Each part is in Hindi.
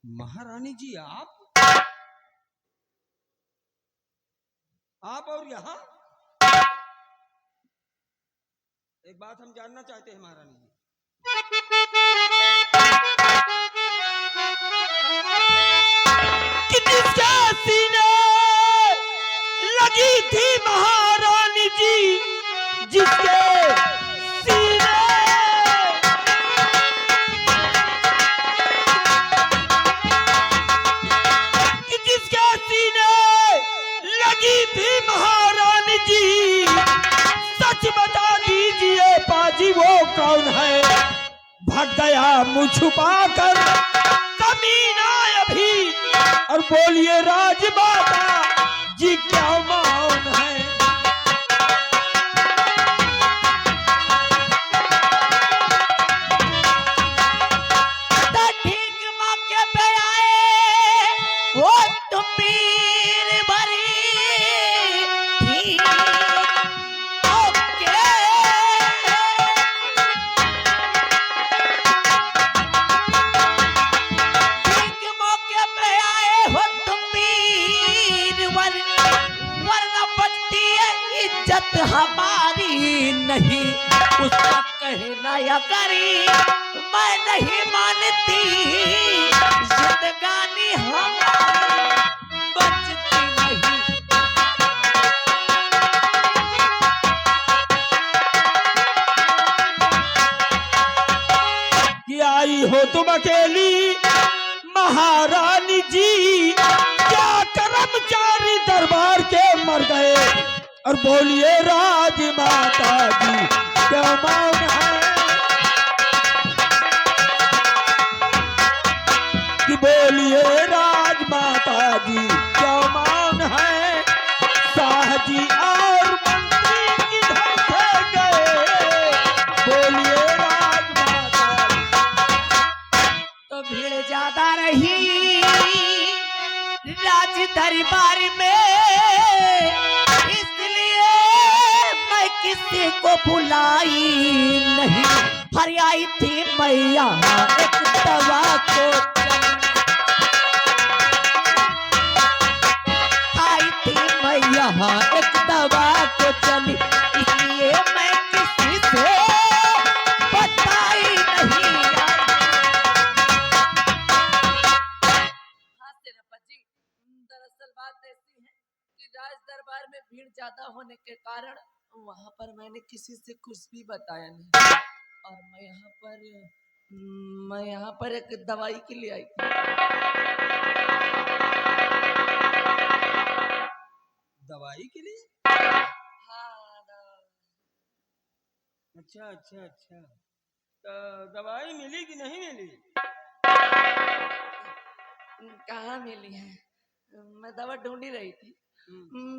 महारानी जी, आप और यहाँ एक बात हम जानना चाहते हैं महारानी जी। किसके सीने लगी थी महारानी जी, जिसके सीने जिसके सीने लगी थी महारानी जी, सच बता दीजिए पाजी वो कौन है? भाग गया मुँह छुपा कर कमीना अभी, और बोलिए राजमाता जी क्या मौन है? ठीक मौके पे आए वो तुम पीर भरी थी। ठीक मौके पे आए हो तुम पीर वरना बनती है इज्जत हमारी नहीं, उसका कहना या करी मैं नहीं मानती, जिंदगानी हमारी बचती नहीं। कि आई हो तुम अकेली महारानी जी, क्या कर्मचारी दरबार के मर गए, और बोलिए राजमाता जी क्या मौन है? कि बोलिए राजमाता जी क्या मौन है? शाह जी और मंत्री किधर से गए, बोलिए राजमाता जी। तो भीड़ ज्यादा रही राज दरबार में, इसलिए मैं किसी को बुलाई नहीं। हर आई थी मैया एक दवा को, आई थी मैया एक दवा को चली, इसलिए मैं किसी से बताई नहीं। दरअसल बात ऐसी है कि राज दरबार में भीड़ ज्यादा होने के कारण वहां पर मैंने किसी से कुछ भी बताया नहीं, और मैं यहाँ पर एक दवाई के लिए आई थी। दवाई के लिए? हाँ, अच्छा अच्छा अच्छा, तो दवाई मिली कि नहीं मिली? कहाँ मिली है? मैं दवा ढूंढ ही रही थी,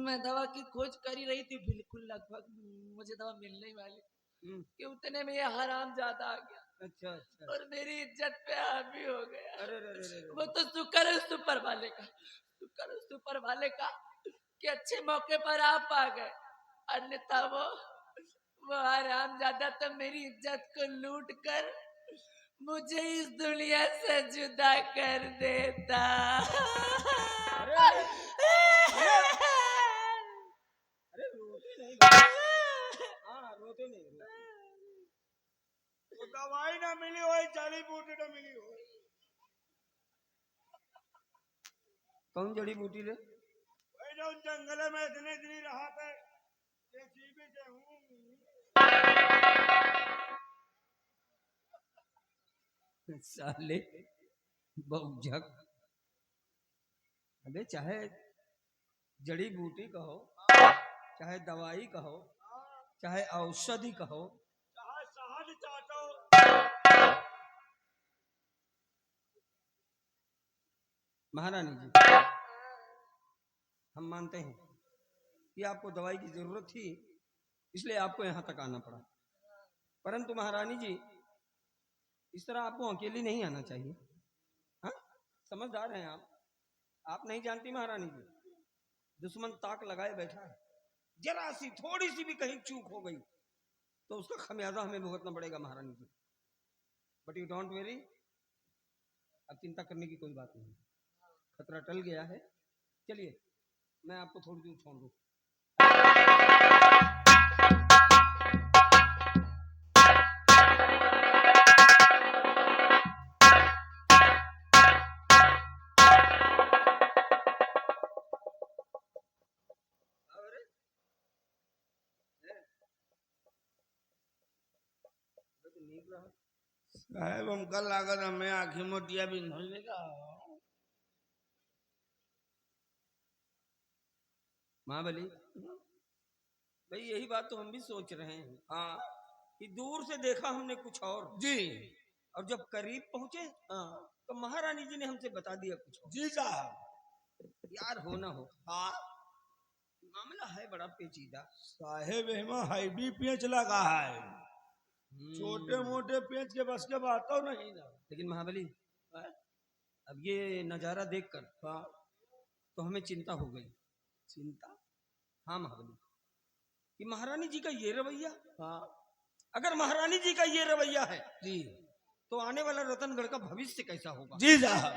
मैं दवा की खोज कर ही रही थी, बिल्कुल लगभग मुझे दवा मिलने वाली कि उतने में ये हराम ज्यादा आ गया। अच्छा अच्छा, और मेरी इज्जत पे हावी हो गया। अरे रे रे रे, वो तो शुक्र है सुपर वाले का, शुक्र है सुपर वाले का कि अच्छे मौके पर आप आ गए, अन्यथा वो हराम ज्यादा तो मेरी इज्जत को लूट कर मुझे इस दुनिया से जुदा कर देता। अरे अरे अरे रोते नहीं, हाँ रोते नहीं, वो दवाई ना मिली हो, जड़ी बूटी ना मिली हो। कौन जड़ी बूटी रे? वही जो जंगल में इतने दिन रहा था, जेसीबी से हूँ। साले बहुझक, अबे चाहे जड़ी बूटी कहो, चाहे दवाई कहो, चाहे औषधि कहो, चाहे शहद चाटो। महारानी जी, हम मानते हैं कि आपको दवाई की जरूरत थी, इसलिए आपको यहाँ तक आना पड़ा। परंतु महारानी जी, इस तरह आपको अकेली नहीं आना चाहिए। हाँ, समझदार हैं आप नहीं जानती महारानी जी, दुश्मन ताक लगाए बैठा है। जरा सी थोड़ी सी भी कहीं चूक हो गई तो उसका खमियाजा हमें भुगतना पड़ेगा महारानी जी। बट यू डोंट वेरी, अब चिंता करने की कोई बात नहीं, खतरा टल गया है। चलिए मैं आपको थोड़ी दूर छोड़ दूं। साहेब हमका लागत हमें आँखी मोटिया भी नहीं का। महाबली भाई, यही बात तो हम भी सोच रहे हैं। हाँ, कि दूर से देखा हमने कुछ और जी, और जब करीब पहुंचे तो महारानी जी ने हमसे बता दिया कुछ और। जी साहब। यार हो ना हो, हाँ मामला है बड़ा पेचीदा। साहेब, इसमें हैवी पेच लगा है, छोटे मोटे पेच के बस के बात तो नहीं ना। लेकिन महाबली, अब ये नजारा देखकर तो हमें चिंता हो गई। चिंता? हाँ महाबली, कि महारानी जी का ये रवैया, हाँ अगर महारानी जी का ये रवैया है जी, तो आने वाला रतनगढ़ का भविष्य कैसा होगा। जी साहब।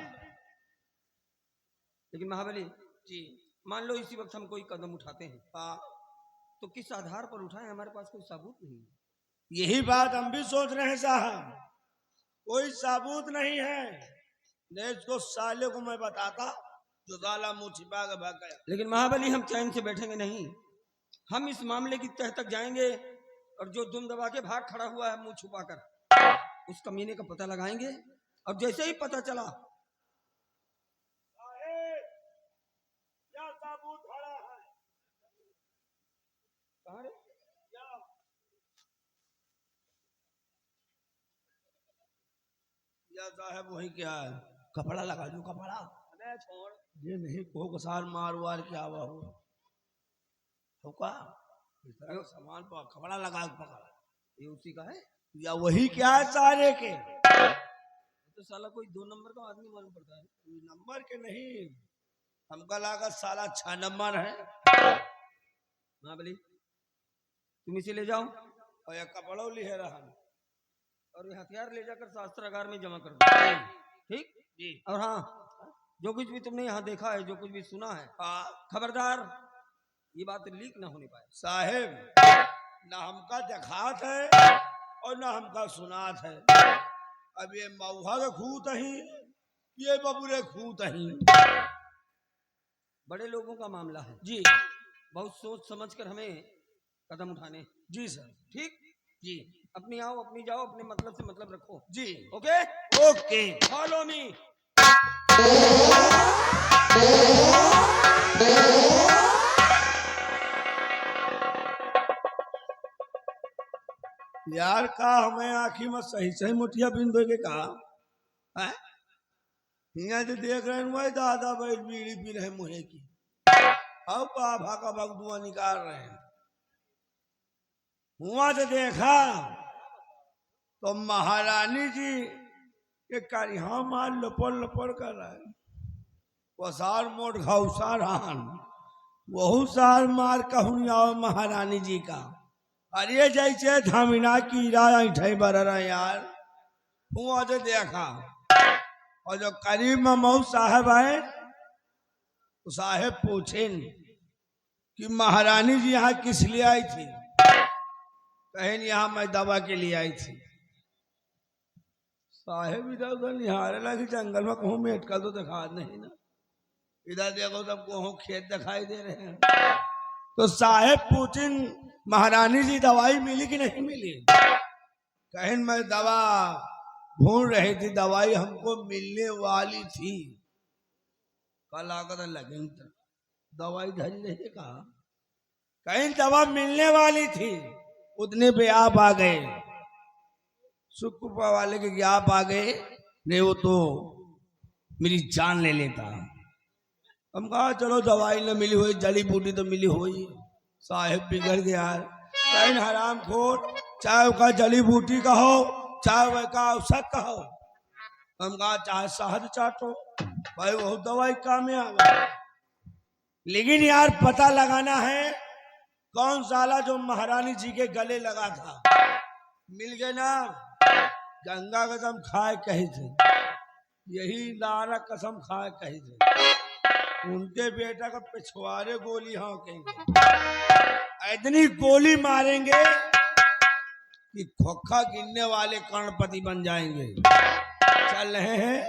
लेकिन महाबली जी, मान लो इसी वक्त हम कोई कदम उठाते हैं, हाँ तो किस आधार पर उठाएं, हमारे पास कोई सबूत नहीं है। यही बात हम भी सोच रहे हैं साहब, कोई सबूत नहीं है। नहीं इसको साले को मैं बताता जो साला मुंह छिपा के भाग गया। लेकिन महाबली हम चैन से बैठेंगे नहीं, हम इस मामले की तह तक जाएंगे और जो दुम दबा के भाग खड़ा हुआ है मुंह छुपाकर, उस कमीने का पता लगाएंगे। और जैसे ही पता चला, क्या सबूत खड़ा है? कहाँ रे? या साहब वही क्या है, कपड़ा लगा दो कपड़ा। अबे छोड़, ये नहीं को साल मार वार क्या हुआ हो का इस तरह का सामान पर कपड़ा लगा के पकड़ा, ये उसी का है या वही क्या है सारे के? तो साला कोई 2 नंबर का आदमी मालूम पड़ता है। नंबर के नहीं, हमका लागत साला 6 नंबर है। महाबली तुम इसे ले जाओ और ये कपड़ों लिहे रहा और ये हथियार ले जाकर शास्त्रागार में जमा कर दो, ठीक जी। और हाँ, जो कुछ भी तुमने यहाँ देखा है, जो कुछ भी सुना है, हाँ खबरदार ये बात लीक ना होने पाए। साहेब, ना हमका देखात है और ना हमका सुनात है। अब ये मऊहा के खूत ही, ये बबुरे खूत ही। बड़े लोगों का मामला है जी, बहुत सोच समझ कर हमें कदम उठाने। जी सर। ठीक, जी अपनी आओ अपनी जाओ, अपने मतलब से मतलब रखो। जी, ओके ओके, फॉलो मी। यार का हमें आँखी में सही सही मुठिया बिंदु के कहा है। यहाँ जो देख रहे हैं वही दादा भाई बीड़ी पी रहे मुहे की, अब बाबा का बगदुआ निकाल रहे हैं। वहां से देखा तो महारानी जी के करिहा मार लपड़ लपड़ कर रहा है। वसार मोट घाउसा रहन, वहू सार मार कहूँ आओ महारानी जी का। अरे जैसे धमिना कीड़ा ऐठे बर रहा यार। वहां से देखा और जो करीब में मऊ साहब आए तो साहब पूछे कि महारानी जी यहाँ किस लिए आई थी? कहें यहाँ मैं दवा के लिए आई थी। साहेब इधर उधर निहारे लगे, जंगल में कहूँ मेटका तो दिखा नहीं ना, इधर देखो सबको कहूँ खेत दिखाई दे रहे हैं। तो साहेब पूछे महारानी जी दवाई मिली कि नहीं मिली? कहें मैं दवा ढूंढ रही थी, दवाई हमको मिलने वाली थी। कल आकर लगे दवाई धरी नहीं कहा, कहीं दवा मिलने वाली थी, उतने पे आप आ गए, सुखपुरा वाले के आप आ गए, नहीं वो तो मेरी जान ले लेता। हम कहा चलो दवाई न मिली हुई, जड़ी बूटी तो मिली हुई, साहेब बिगड़ गया है। कहीं हराम खोर, चाहे उसका जली बूटी का हो, चाहे वह का औसत का हो, हम कहा चाहे शहद चाटो, भाई वो दवाई कामयाब है। लेकिन यार पता लगाना है कौन साला जो महारानी जी के गले लगा था। मिल गए ना, गंगा कसम खाए कही थे, यही नारा कसम खाए कही थे, उनके बेटा का पिछवाड़े गोली हाँकेंगे, इतनी गोली मारेंगे कि खोखा गिनने वाले करोड़पति बन जाएंगे। चल रहे हैं,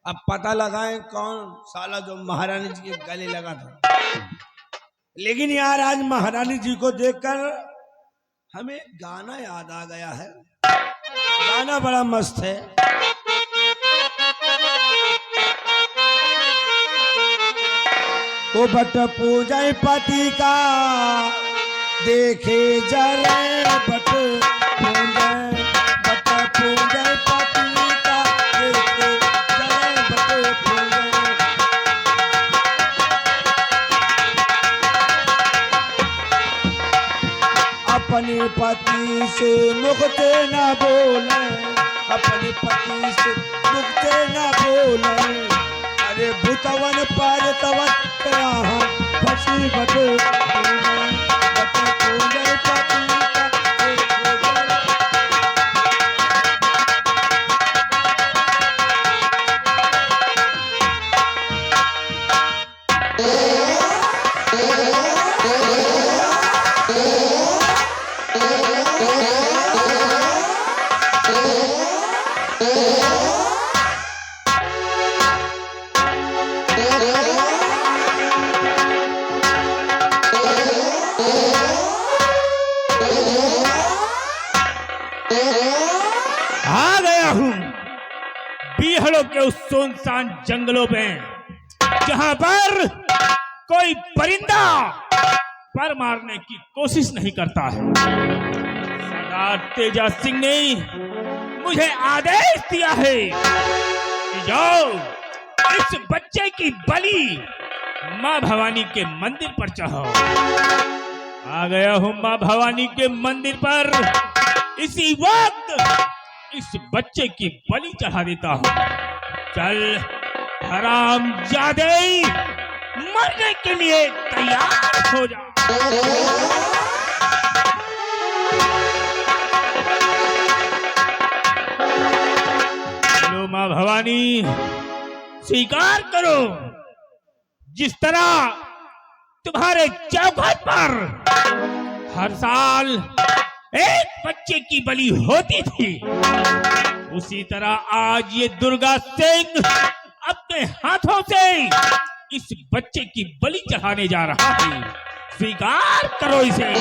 अब पता लगाएं कौन साला जो महारानी जी के गले लगा था। लेकिन यार आज महारानी जी को देखकर हमें गाना याद आ गया है। गाना बड़ा मस्त है। ओ बट पूजा पति का देखे जरे, बट पूजा पति का देखे जरे, बट पूजा। अपने पति से मुखते न बोले, अपने पति से मुखते न बोले, अरे भूतवन पर तवन फसी बट पूजा पति आ गया हूँ बीहड़ों के उस सुनसान जंगलों में, जहां पर कोई परिंदा पर मारने की कोशिश नहीं करता है। सरदार तेजा सिंह ने मुझे आदेश दिया है कि जाओ इस बच्चे की बलि मां भवानी के मंदिर पर चढ़ाओ। आ गया हूँ मां भवानी के मंदिर पर, इसी वक्त इस बच्चे की बलि चढ़ा देता हूँ। चल हरामजादे, मरने के लिए तैयार हो जा। चलो मां भवानी, स्वीकार करो, जिस तरह तुम्हारे चौखट पर हर साल एक बच्चे की बलि होती थी, उसी तरह आज ये दुर्गा सिंह अपने हाथों से इस बच्चे की बलि चढ़ाने जा रहा है। स्वीकार करो इसे।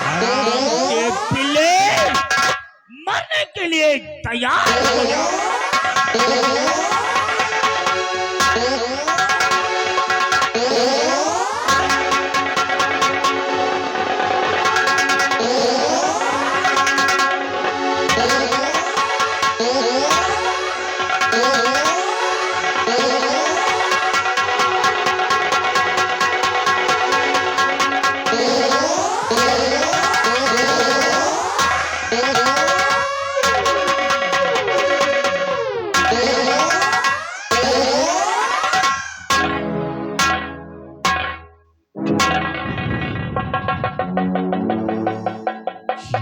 हराम के पिल्ले, मरने के लिए तैयार हो जाओ।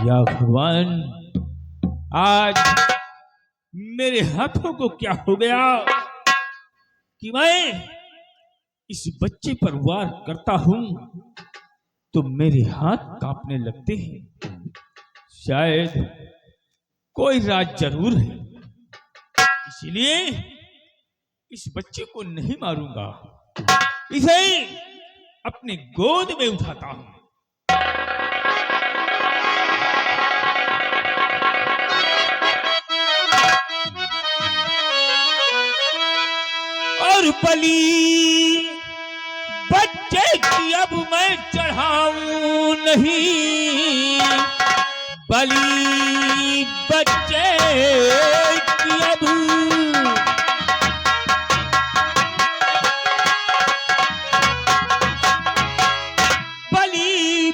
या भगवान, आज मेरे हाथों को क्या हो गया कि मैं इस बच्चे पर वार करता हूं तो मेरे हाथ कांपने लगते हैं। शायद कोई राज जरूर है, इसलिए इस बच्चे को नहीं मारूंगा, इसे अपने गोद में उठाता हूं। और बलि बच्चे की अब मैं चढ़ाऊं नहीं, बलि बच्चे की अब बलि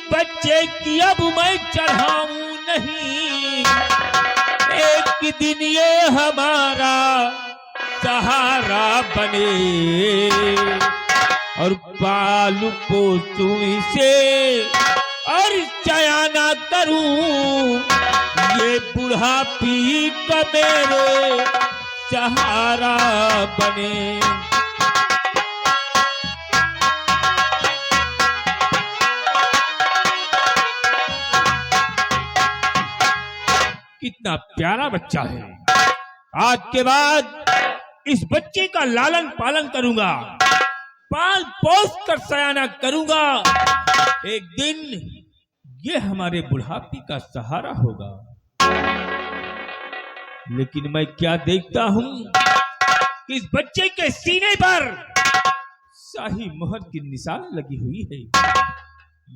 बच्चे की अब मैं चढ़ाऊं नहीं, एक दिन ये हमारा सहारा बने और पालू पोसूं इसे और चया ना करूं, ये बुढ़ापी का मेरे सहारा बने। कितना प्यारा बच्चा है। आज के बाद इस बच्चे का लालन पालन करूंगा, पाल पोस कर सयाना करूंगा। एक दिन ये हमारे बुढ़ापे का सहारा होगा। लेकिन मैं क्या देखता हूं कि इस बच्चे के सीने पर शाही मोहर की निशान लगी हुई है।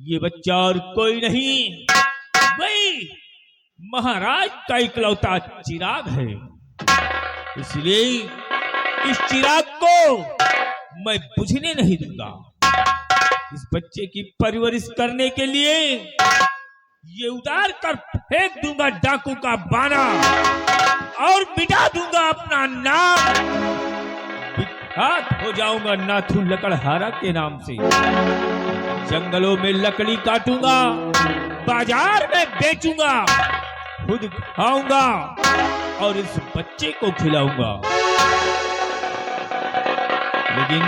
ये बच्चा और कोई नहीं, वही महाराज का इकलौता चिराग है। इसलिए इस चिराग को मैं बुझने नहीं दूंगा। इस बच्चे की परवरिश करने के लिए ये उतार कर फेंक दूंगा डाकू का बाना और मिटा दूंगा अपना नाम। विख्यात हो जाऊंगा नाथू लकड़हारा के नाम से। जंगलों में लकड़ी काटूंगा, बाजार में बेचूंगा, खुद खाऊंगा और इस बच्चे को खिलाऊंगा। लेकिन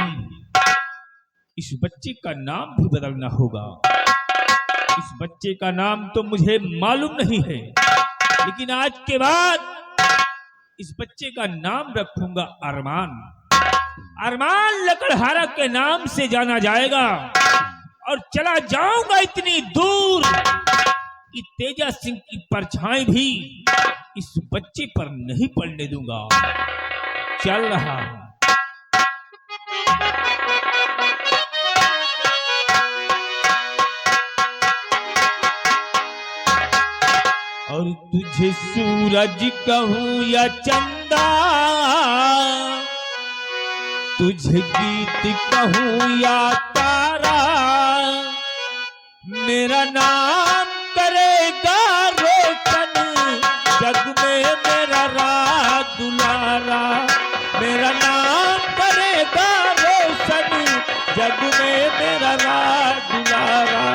इस बच्चे का नाम भी बदलना होगा। इस बच्चे का नाम तो मुझे मालूम नहीं है, लेकिन आज के बाद इस बच्चे का नाम रखूंगा अरमान। अरमान लकड़हारा के नाम से जाना जाएगा और चला जाऊंगा इतनी दूर कि तेजा सिंह की परछाई भी इस बच्चे पर नहीं पड़ने दूंगा। चल रहा हूं। और तुझे सूरज कहूं या चंदा, तुझे गीत कहूं या तारा, मेरा नाम करेगा रोशन जग में मेरा राज दुलारा। मेरा नाम करेगा रोशन जग में मेरा राज दुलारा।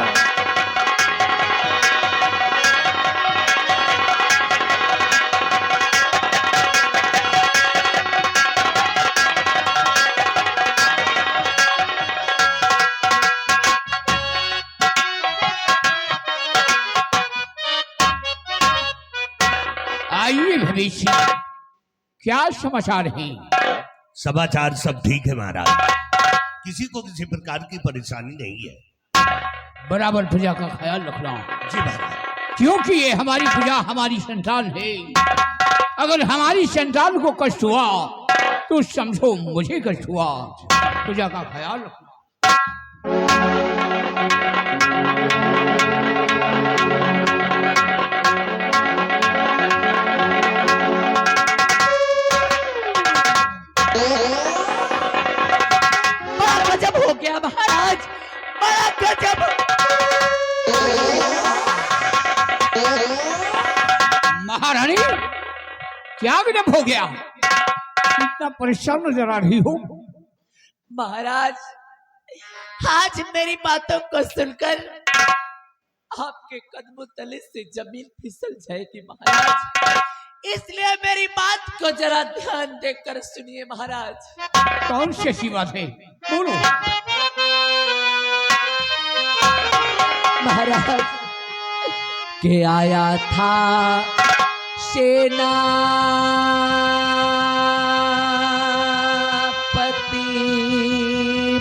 आइए भविष्य, क्या समाचार है? समाचार सब ठीक है महाराज, किसी को किसी प्रकार की परेशानी नहीं है। बराबर प्रजा का ख्याल रखना। जी महाराज। क्योंकि ये हमारी प्रजा हमारी संतान है। अगर हमारी संतान को कष्ट हुआ तो समझो मुझे कष्ट हुआ। प्रजा का ख्याल रखना। गजब हो गया महाराज, बड़ा गजब। महारानी, क्या गजब हो गया? इतना परेशान नजर आ रही हो। महाराज, आज मेरी बातों को सुनकर आपके कदमों तले से जमीन फिसल जाएगी महाराज। इसलिए मेरी बात को जरा ध्यान देकर सुनिए महाराज। कौन सी ऐसी बात है, बोलो। महाराज के आया था सेनापति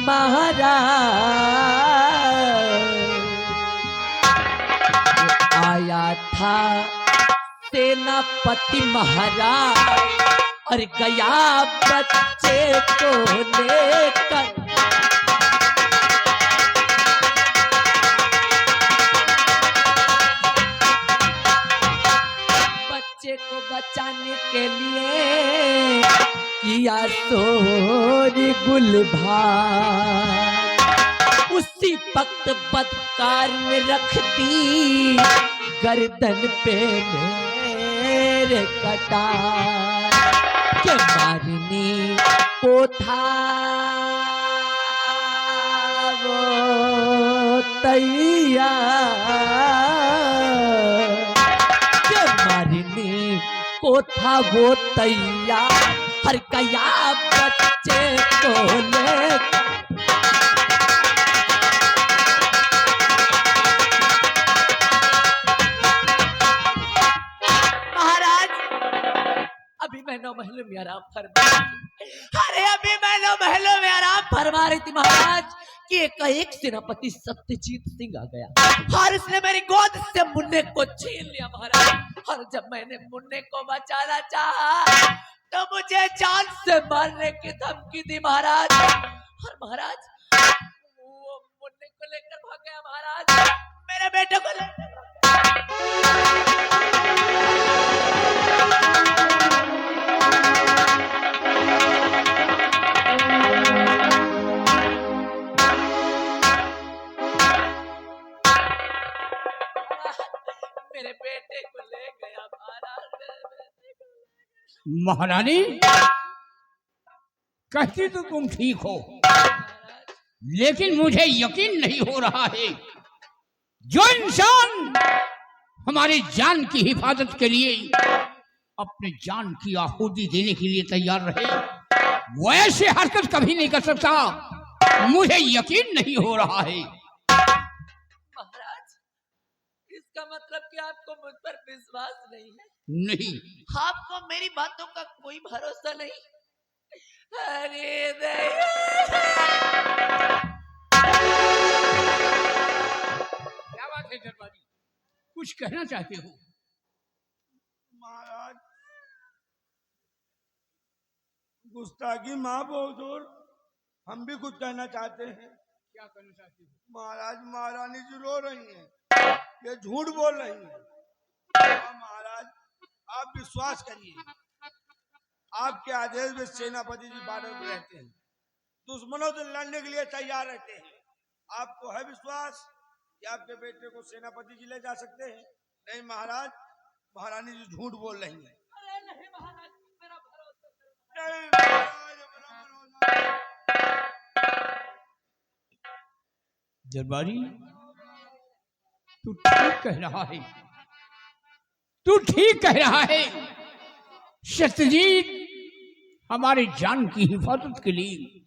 महाराज, आया था सेनापति महाराज और गया बच्चे को लेकर। बच्चे को बचाने के लिए किया शोर गुलभार। उसी वक्त बदकार ने रख दी गर्दन पे मेरे कटार के मारने को था वो तैयार के मारने को था वो तैयार हर गया बच्चे को ले मैं 9 महलों में आराम फरमा अरे अभी मैं 9 महलों में आराम फरमा रही थी महाराज कि एक सेनापति सत्यजीत सिंह आ गया और उसने मेरी गोद से मुन्ने को छीन लिया महाराज और जब मैंने मुन्ने को बचाना चाहा तो मुझे जान से मारने की धमकी दी महाराज और महाराज वो मुन्ने को लेकर भाग गया महाराज मेरे बेटे को लेकर मेरे बेटे को ले गया महारानी कहती तो तुम ठीक हो लेकिन मुझे यकीन नहीं हो रहा है जो इंसान हमारी जान की हिफाजत के लिए अपने जान की आहुति देने के लिए तैयार रहे वो ऐसे हरकत कभी नहीं कर सकता मुझे यकीन नहीं हो रहा है महाराज इसका मतलब कि आपको मुझ पर विश्वास नहीं है नहीं आपको मेरी बातों का कोई भरोसा नहीं अरे क्या बात है दरबारी कुछ कहना चाहते हो महाराज गुस्ताखी माफ हो हुजूर हम भी कुछ कहना चाहते हैं क्या कहना चाहते हो महाराज महारानी जी रो रही हैं ये झूठ बोल रही हैं महाराज आप विश्वास करिए आपके आदेश में सेनापति जी बॉर्डर पर रहते हैं दुश्मनों से लड़ने के लिए तैयार रहते हैं आपको है विश्वास कि आपके बेटे को सेनापति जी ले जा सकते हैं नहीं महाराज महारानी जी झूठ बोल रही हैं अरे नहीं महाराज मेरा भरोसा नहीं महाराज अपना भरोसा दरबारी तू ठीक कह रहा है तू ठीक कह रहा है सत्यजीत हमारी जान की हिफाजत के लिए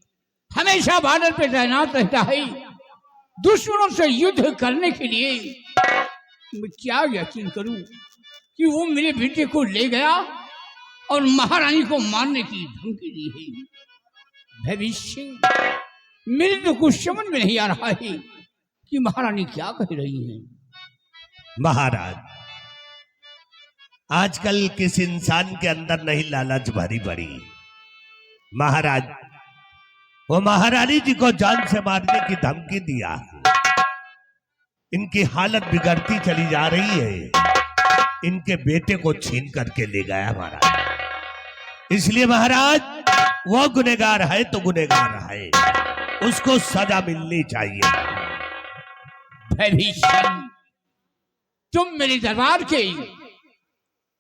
हमेशा बॉर्डर पे तैनात रहता है दुश्मनों से युद्ध करने के लिए मैं क्या यकीन करूं कि वो मेरे बेटे को ले गया और महारानी को मारने की धमकी दी है भविष्य मेरे तो कुछ समझ में नहीं आ रहा है कि महारानी क्या कह रही हैं महाराज आजकल किस इंसान के अंदर नहीं लालच भरी पड़ी महाराज वो महारानी जी को जान से मारने की धमकी दिया इनकी हालत बिगड़ती चली जा रही है इनके बेटे को छीन करके ले गया महाराज इसलिए महाराज वो गुनहगार है तो गुनहगार है उसको सजा मिलनी चाहिए भविष्य तुम मेरे दरबार के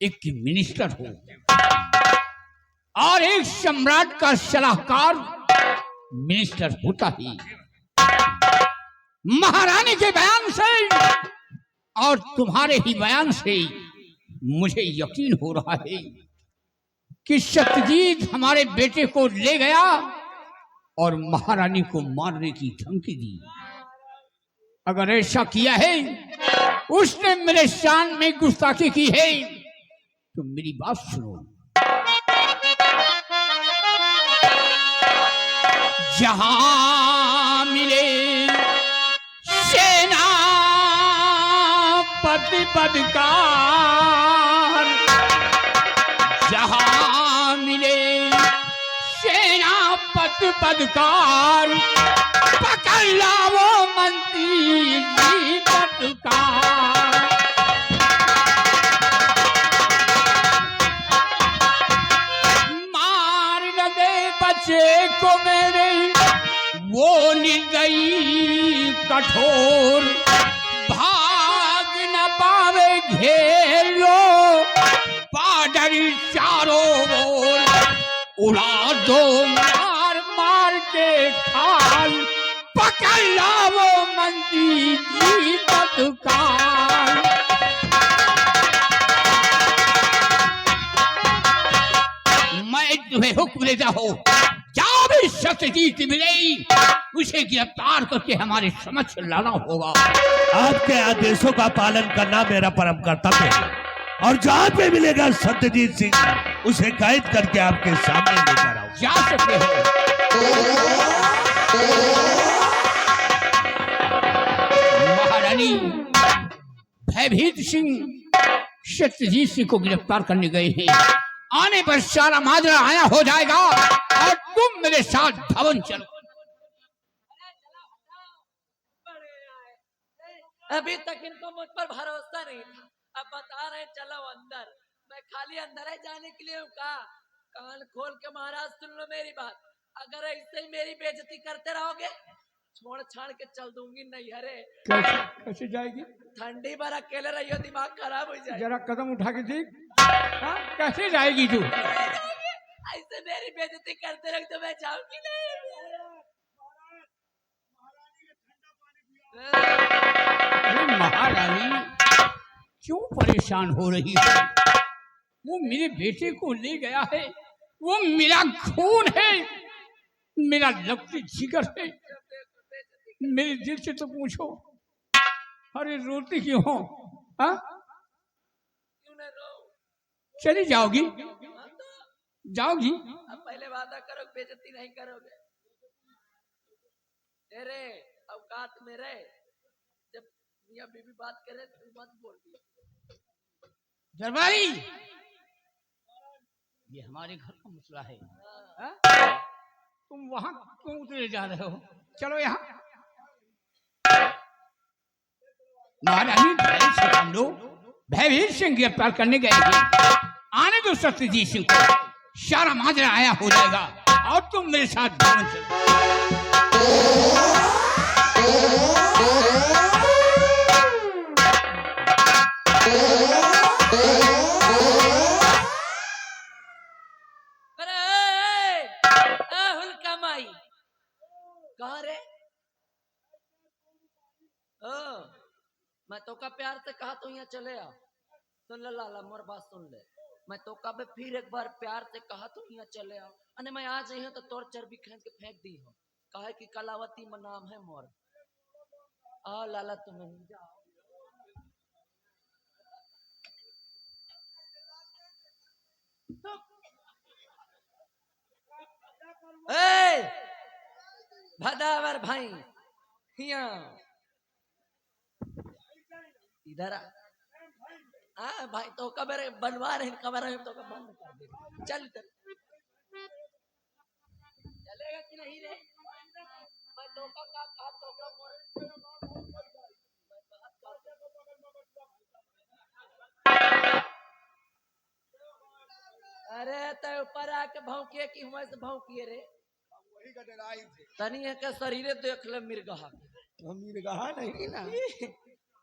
एक मिनिस्टर हो और एक सम्राट का सलाहकार मिनिस्टर होता ही महारानी के बयान से और तुम्हारे ही बयान से मुझे यकीन हो रहा है कि सत्यजीत हमारे बेटे को ले गया और महारानी को मारने की धमकी दी अगर ऐसा किया है उसने मेरे शान में गुस्ताखी की है तो मेरी बात सुनो जहां मिले सेना पति पदकार जहां मिले सेना पति पदकार पकड़ लाओ मंत्री जी पदकार मार न दे बच्चे को मेरे वो निर्दयी कठोर, भाग न पावे घेर लो बाडर चारों ओर, उड़ा दो मार मार के खाल, पकड़ लाओ मंदी जी तत्काल। मैं तुम्हें हुक्म देता हूँ, जाओ भी सत्यजीत मिले उसे गिरफ्तार करके हमारे समक्ष लाना होगा। आपके आदेशों का पालन करना मेरा परम कर्तव्य है, और जहाँ पे मिलेगा सत्यजीत सिंह उसे कैद करके आपके सामने लेकर आओ। जा सकते हो। महारानी भयभीत सिंह सत्यजीत सिंह को गिरफ्तार करने गए हैं। आने पर सारा माजरा आया हो जाएगा और तुम मेरे साथ भवन चलो। अभी तक इनको मुझ पर भरोसा नहीं था, अब बता रहे चलो अंदर। मैं खाली अंदर ही जाने के लिए हूँ। कहा कान खोल के महाराज सुन लो मेरी बात। अगर ऐसे ही मेरी बेइज्जती करते रहोगे छोड़ छाड़ के चल दूंगी। नहीं अरे कैसे जाएगी? ठंडी बार अकेले रहियो, दिमाग खराब हो जाए। जरा कदम उठा के देख, कैसे जाएगी तू? ऐसे मेरी बेइज्जती करते रहोगे तो मैं जाऊंगी नहीं। अरे महारानी क्यों परेशान हो रही है? वो मेरे बेटे को ले गया है, वो मेरा खून है, मेरा लवती जिगर है। मेरे दिल से तो पूछो, अरे रोती क्यों हो? हाँ? चली जाओगी? जाओगी? अब पहले वादा करो बेइज्जती नहीं करोगे। तेरे औकात में रहे, जब मियां बीबी बात करे तो मत बोल दिया। दरबारी ये हमारे घर का मसला है। हाँ? तुम वहां क्यों उतरे जा रहे हो? चलो यहाँ। महारानी धैर्य से काम लो, भयभीत सिंह गिरफ्तार करने गए थे। आने दो सत्यजीत सिंह को, सारा माजरा आया हो जाएगा और तुम मेरे साथ भवन चलो। कमाई कहा रे? मैं तो का प्यार से कहा तो यहाँ चले आ। सुन ले लाला मोर बात सुन ले। मैं तो का फिर एक बार प्यार से कहा तो यहाँ चले आ। अने मैं आ जाई हूँ तो तोर चर्बी खींच के फेंक दी हूँ। कहे कि कलावती में नाम है मोर। आओ लाला तुम्हें जाओ। भदावर भाई यहाँ इधर आ भाई। तो कबर बनवा रहे कबर तो बंद कर दे। चल चलेगा कि नहीं रे? मैं तो का अरे तो ऊपर आके भौंकिए कि हुआ से भौंकिए रे? तनी है के शरीरे देख ले मिर्गहा। मिर्गहा नहीं ना,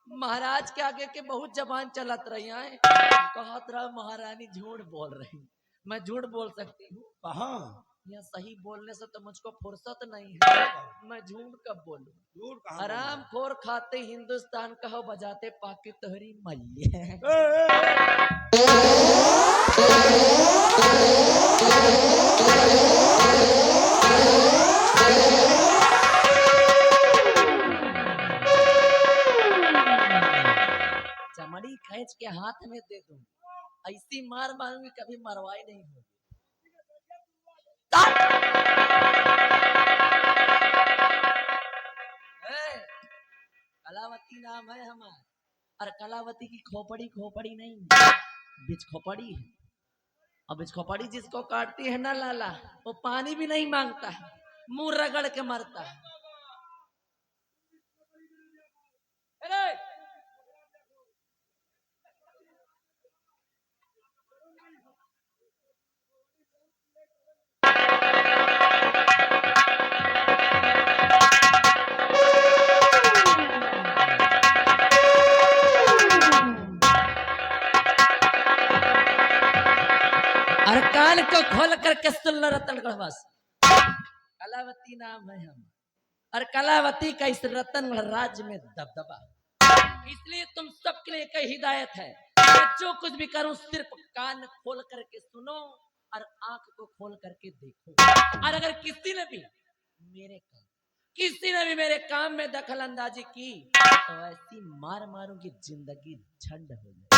महाराज के आगे के बहुत जबान चलत रही है। कहत रहा महारानी झूठ बोल रही। मैं झूठ बोल सकती हूँ? कहाँ? यहाँ सही बोलने से तो मुझको फुर्सत नहीं है। मैं झूठ कब बोलूं? आराम खोर खाते हिंदुस्तान कहो बजाते पाके तोहरी मैया। चमड़ी खींच के हाथ में दे दूं, ऐसी मार मारूंगी कभी मरवाई नहीं होगी। कलावती नाम है हमारा, और कलावती की खोपड़ी खोपड़ी नहीं, बिच खोपड़ी है। और बिच खोपड़ी जिसको काटती है ना लाला, वो पानी भी नहीं मांगता है, मुंह रगड़ के मरता है। कान को खोल करके सुन लो रतनगढ़ वासी, कलावती नाम है हम, और कलावती का इस रतनगढ़ राज्य में दबदबा। इसलिए तुम सबके लिए एक हिदायत है, मैं जो कुछ भी करूं सिर्फ कान खोल करके सुनो और आंख को खोल करके देखो। और अगर किसी ने भी मेरे काम में दखल अंदाजी की तो ऐसी मार मारूंगी जिंदगी झंड हो जाए।